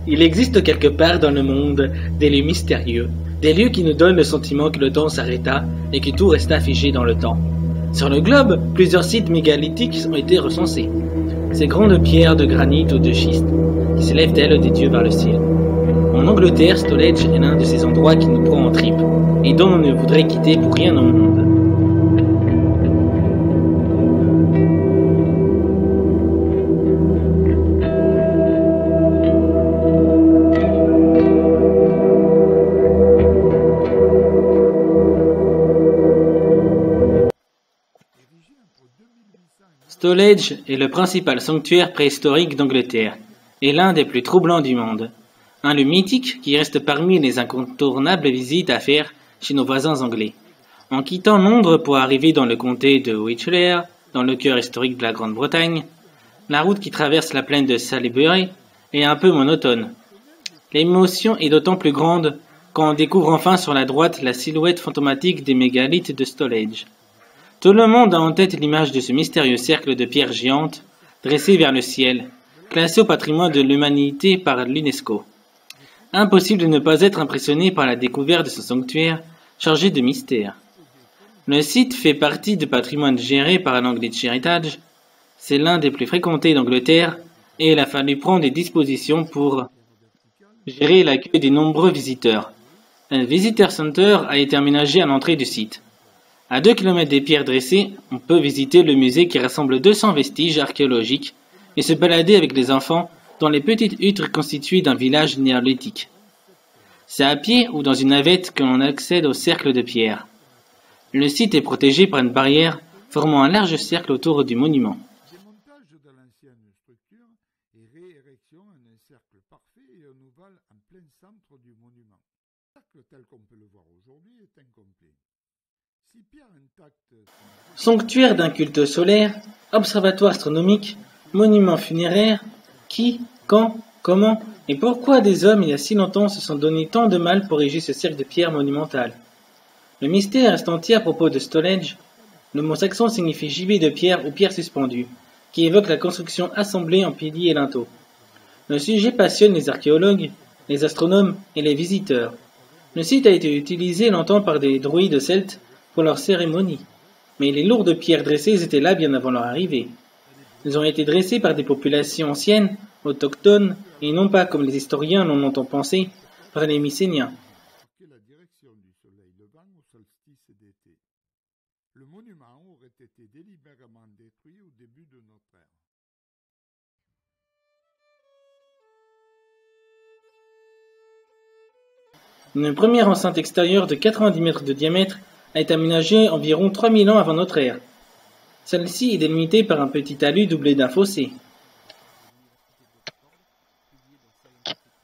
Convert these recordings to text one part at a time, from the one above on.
Il existe quelque part dans le monde des lieux mystérieux, des lieux qui nous donnent le sentiment que le temps s'arrêta et que tout resta figé dans le temps. Sur le globe, plusieurs sites mégalithiques ont été recensés. Ces grandes pierres de granit ou de schiste qui s'élèvent telles des dieux vers le ciel. En Angleterre, Stonehenge est l'un de ces endroits qui nous prend en tripes et dont on ne voudrait quitter pour rien au monde. Stonehenge est le principal sanctuaire préhistorique d'Angleterre et l'un des plus troublants du monde. Un lieu mythique qui reste parmi les incontournables visites à faire chez nos voisins anglais. En quittant Londres pour arriver dans le comté de Wiltshire, dans le cœur historique de la Grande-Bretagne, la route qui traverse la plaine de Salisbury est un peu monotone. L'émotion est d'autant plus grande quand on découvre enfin sur la droite la silhouette fantomatique des mégalithes de Stonehenge. Tout le monde a en tête l'image de ce mystérieux cercle de pierres géantes dressé vers le ciel, classé au patrimoine de l'humanité par l'UNESCO. Impossible de ne pas être impressionné par la découverte de ce sanctuaire chargé de mystères. Le site fait partie du patrimoine géré par l'English Heritage. C'est l'un des plus fréquentés d'Angleterre et il a fallu prendre des dispositions pour gérer l'accueil des nombreux visiteurs. Un visitor center a été aménagé à l'entrée du site. À 2 km des pierres dressées, on peut visiter le musée qui rassemble 200 vestiges archéologiques et se balader avec les enfants dans les petites huttes constituées d'un village néolithique. C'est à pied ou dans une navette que l'on accède au cercle de pierre. Le site est protégé par une barrière formant un large cercle autour du monument. Démontage de l'ancienne structure et réérection en un cercle parfait et un ovale en plein centre du monument. Le cercle tel qu'on peut le voir aujourd'hui est incomplet. Sanctuaire d'un culte solaire, observatoire astronomique, monument funéraire, qui, quand, comment et pourquoi des hommes il y a si longtemps se sont donné tant de mal pour ériger ce cercle de pierre monumental. Le mystère reste entier à propos de Stonehenge. Le mot saxon signifie gibet de pierre ou pierre suspendue, qui évoque la construction assemblée en piliers et linteaux. Le sujet passionne les archéologues, les astronomes et les visiteurs. Le site a été utilisé longtemps par des druides celtes pour leurs cérémonies, mais les lourdes pierres dressées étaient là bien avant leur arrivée. Elles ont été dressées par des populations anciennes, autochtones, et non pas, comme les historiens l'ont longtemps pensé, par les Mycéniens. La direction du soleil levant au solstice d'été. Le monument aurait été délibérément détruit au début de notre ère. Une première enceinte extérieure de 90 mètres de diamètre a été aménagée environ 3000 ans avant notre ère. Celle-ci est délimitée par un petit talus doublé d'un fossé.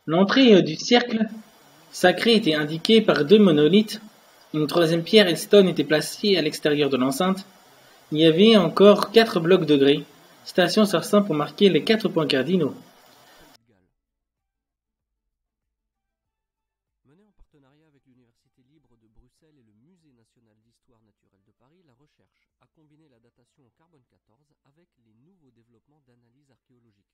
L'entrée du cercle sacré était indiquée par 2 monolithes. Une troisième pierre Elstone était placée à l'extérieur de l'enceinte. Il y avait encore 4 blocs de grès, station servant pour marquer les 4 points cardinaux. Menée en partenariat avec l'Université libre de Bruxelles et le Musée national d'histoire naturelle de Paris, la recherche a combiné la datation au carbone 14 avec les nouveaux développements d'analyse archéologique.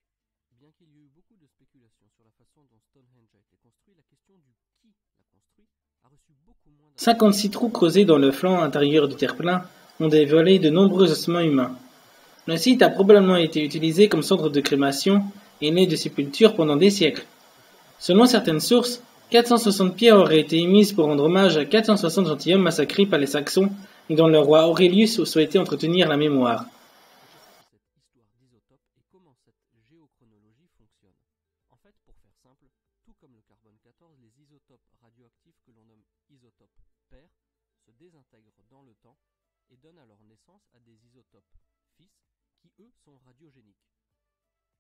Bien qu'il y ait eu beaucoup de spéculations sur la façon dont Stonehenge a été construit, la question du qui l'a construit a reçu beaucoup moins 56 trous creusés dans le flanc intérieur du terre-plein ont dévoilé de nombreux ossements humains. Le site a probablement été utilisé comme centre de crémation et nid de sépulture pendant des siècles. Selon certaines sources, 460 pierres auraient été émises pour rendre hommage à 460 gentilshommes massacrés par les Saxons et dont le roi Aurelius souhaitait entretenir la mémoire. cette histoire d'isotopes et comment cette géochronologie fonctionne. En fait, pour faire simple, tout comme le carbone 14, les isotopes radioactifs que l'on nomme isotopes pairs se désintègrent dans le temps et donnent alors naissance à des isotopes fils qui eux sont radiogéniques.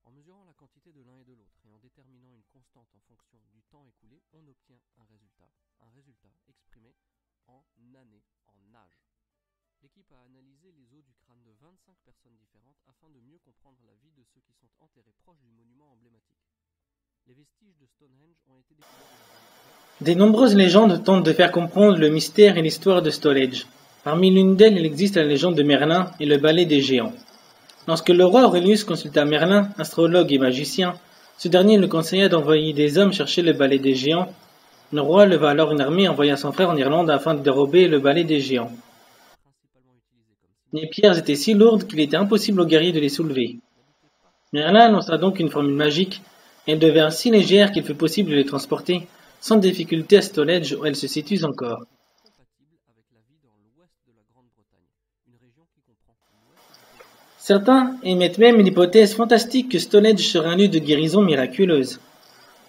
En mesurant la quantité de l'un et de l'autre et en déterminant une constante en fonction du temps écoulé, on obtient un résultat exprimé en années, en âge. L'équipe a analysé les os du crâne de 25 personnes différentes afin de mieux comprendre la vie de ceux qui sont enterrés proches du monument emblématique. les vestiges de Stonehenge ont été découverts. Des nombreuses légendes tentent de faire comprendre le mystère et l'histoire de Stonehenge. Parmi l'une d'elles, il existe la légende de Merlin et le balai des géants. Lorsque le roi Aurelius consulta Merlin, astrologue et magicien, ce dernier le conseilla d'envoyer des hommes chercher le balai des géants. Le roi leva alors une armée et envoya son frère en Irlande afin de dérober le balai des géants. Les pierres étaient si lourdes qu'il était impossible aux guerriers de les soulever. Merlin annonça donc une formule magique, et elles devinrent si légères qu'il fut possible de les transporter sans difficulté à Stonehenge où elles se situent encore. Certains émettent même l'hypothèse fantastique que Stonehenge serait un lieu de guérison miraculeuse.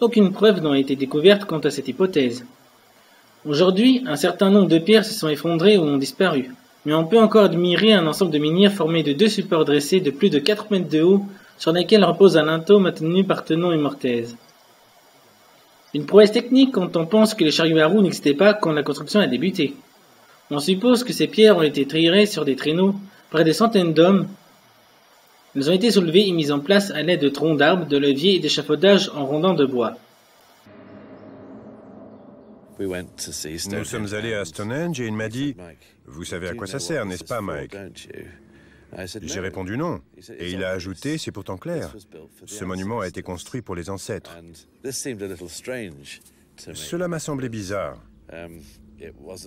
Aucune preuve n'a été découverte quant à cette hypothèse. Aujourd'hui, un certain nombre de pierres se sont effondrées ou ont disparu, mais on peut encore admirer un ensemble de menhirs formés de 2 supports dressés de plus de 4 mètres de haut sur lesquels repose un linteau maintenu par Tenon et Mortaise. Une prouesse technique quand on pense que les chariots à roues n'existaient pas quand la construction a débuté. On suppose que ces pierres ont été tirées sur des traîneaux par des centaines d'hommes. Elles ont été soulevées et mises en place à l'aide de troncs d'arbres, de leviers et d'échafaudages en rondins de bois. Nous sommes allés à Stonehenge et il m'a dit « Vous savez à quoi ça sert, n'est-ce pas, Mike ?» J'ai répondu non. Et il a ajouté « C'est pourtant clair. Ce monument a été construit pour les ancêtres. » Cela m'a semblé bizarre,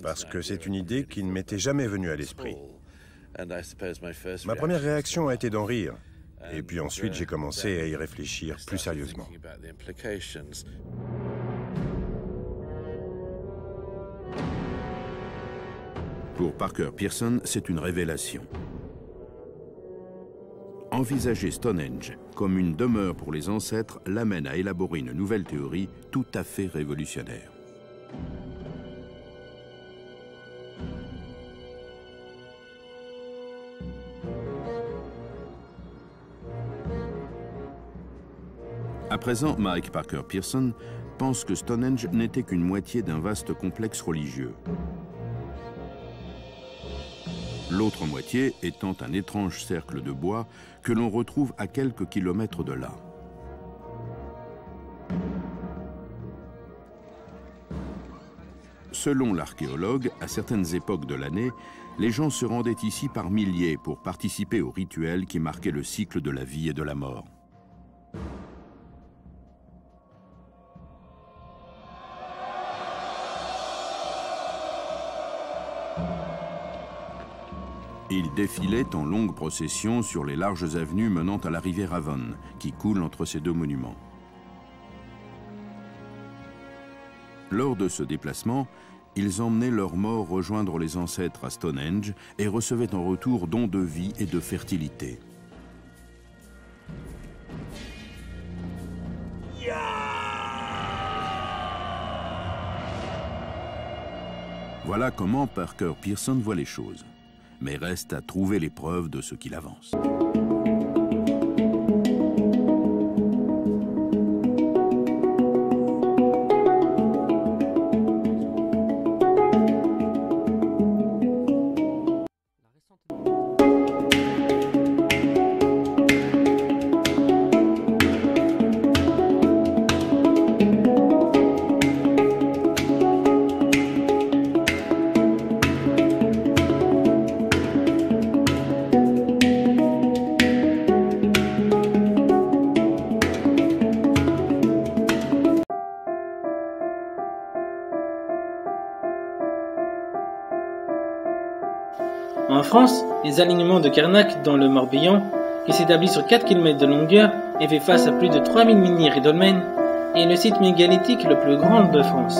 parce que c'est une idée qui ne m'était jamais venue à l'esprit. Ma première réaction a été d'en rire, et puis ensuite j'ai commencé à y réfléchir plus sérieusement. Pour Parker Pearson, c'est une révélation. Envisager Stonehenge comme une demeure pour les ancêtres l'amène à élaborer une nouvelle théorie tout à fait révolutionnaire. À présent, Mike Parker Pearson pense que Stonehenge n'était qu'une moitié d'un vaste complexe religieux. L'autre moitié étant un étrange cercle de bois que l'on retrouve à quelques kilomètres de là. Selon l'archéologue, à certaines époques de l'année, les gens se rendaient ici par milliers pour participer au rituel qui marquait le cycle de la vie et de la mort. Ils défilaient en longue procession sur les larges avenues menant à la rivière Avon, qui coule entre ces deux monuments. Lors de ce déplacement, ils emmenaient leurs morts rejoindre les ancêtres à Stonehenge et recevaient en retour dons de vie et de fertilité. Voilà comment Parker Pearson voit les choses. Mais reste à trouver les preuves de ce qu'il avance. En France, les alignements de Carnac dans le Morbihan, qui s'établit sur 4 km de longueur et fait face à plus de 3000 menhirs et dolmens, est le site mégalithique le plus grand de France.